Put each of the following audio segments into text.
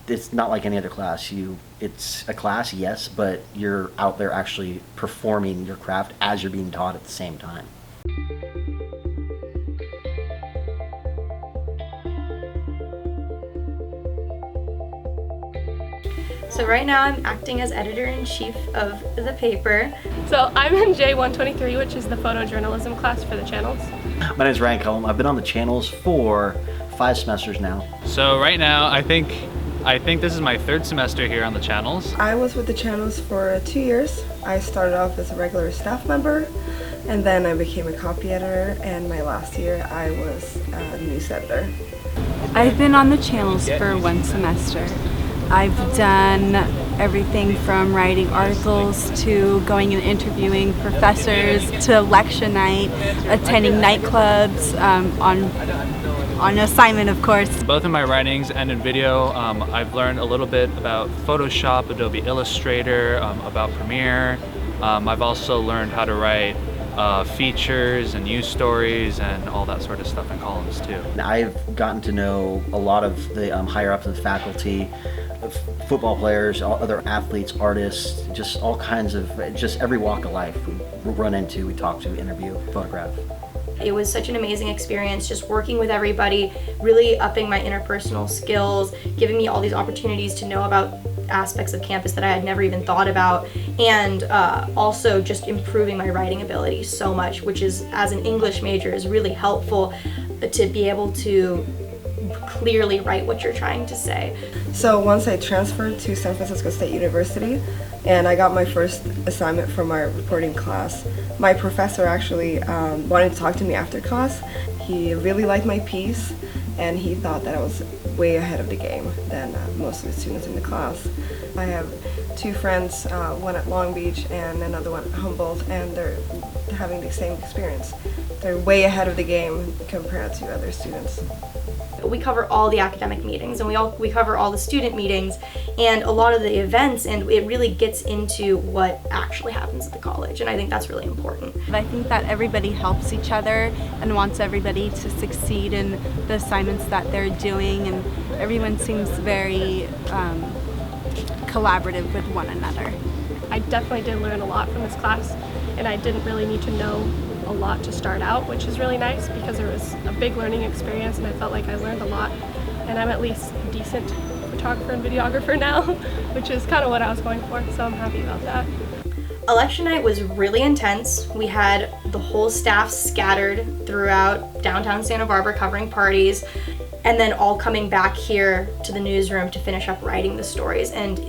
it's not like any other class. It's a class, yes, but you're out there actually performing your craft as you're being taught at the same time. So right now I'm acting as editor-in-chief of the paper. So I'm in J123, which is the photojournalism class for the channels. My name is Cullom. I've been on the channels for 5 semesters now. So right now, I think this is my 3rd semester here on the channels. I was with the channels for 2 years. I started off as a regular staff member, and then I became a copy editor, and my last year I was a news editor. I've been on the channels for 1 semester. I've done everything from writing articles to going and interviewing professors to lecture night, attending nightclubs, on assignment, of course. Both in my writings and in video, I've learned a little bit about Photoshop, Adobe Illustrator, about Premiere. I've also learned how to write features and news stories and all that sort of stuff in columns too. I've gotten to know a lot of the higher ups in the faculty, football players, other athletes, artists, just all kinds of, just every walk of life we run into, we talk to, interview, photograph. It was such an amazing experience just working with everybody, really upping my interpersonal skills, giving me all these opportunities to know about aspects of campus that I had never even thought about, and also just improving my writing ability so much, which is, as an English major, is really helpful to be able to clearly write what you're trying to say. So once I transferred to San Francisco State University and I got my first assignment from my reporting class, my professor actually wanted to talk to me after class. He really liked my piece and he thought that I was way ahead of the game than most of the students in the class. I have 2 friends, one at Long Beach and another one at Humboldt, and they're having the same experience. They're way ahead of the game compared to other students. We cover all the academic meetings and we cover all the student meetings and a lot of the events, and it really gets into what actually happens at the college, and I think that's really important. I think that everybody helps each other and wants everybody to succeed in the assignments that they're doing, and everyone seems very collaborative with one another. I definitely did learn a lot from this class, and I didn't really need to know a lot to start out, which is really nice because it was a big learning experience and I felt like I learned a lot, and I'm at least a decent photographer and videographer now, which is kind of what I was going for, so I'm happy about that. Election night was really intense. We had the whole staff scattered throughout downtown Santa Barbara covering parties, and then all coming back here to the newsroom to finish up writing the stories, and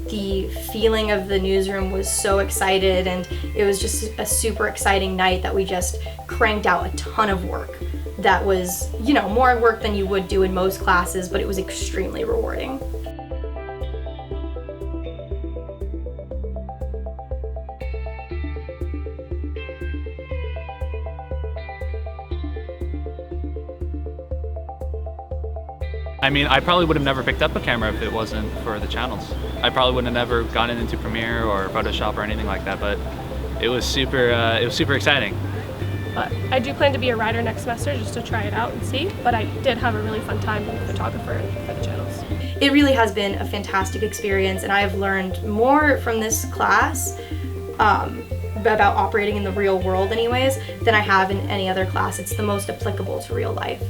the feeling of the newsroom was so excited, and it was just a super exciting night that we just cranked out a ton of work. That was, you know, more work than you would do in most classes, but it was extremely rewarding. I mean, I probably would have never picked up a camera if it wasn't for the channels. I probably would have never gotten into Premiere or Photoshop or anything like that, but it was super exciting. But I do plan to be a writer next semester just to try it out and see, but I did have a really fun time being a photographer for the channels. It really has been a fantastic experience, and I have learned more from this class about operating in the real world anyways than I have in any other class. It's the most applicable to real life.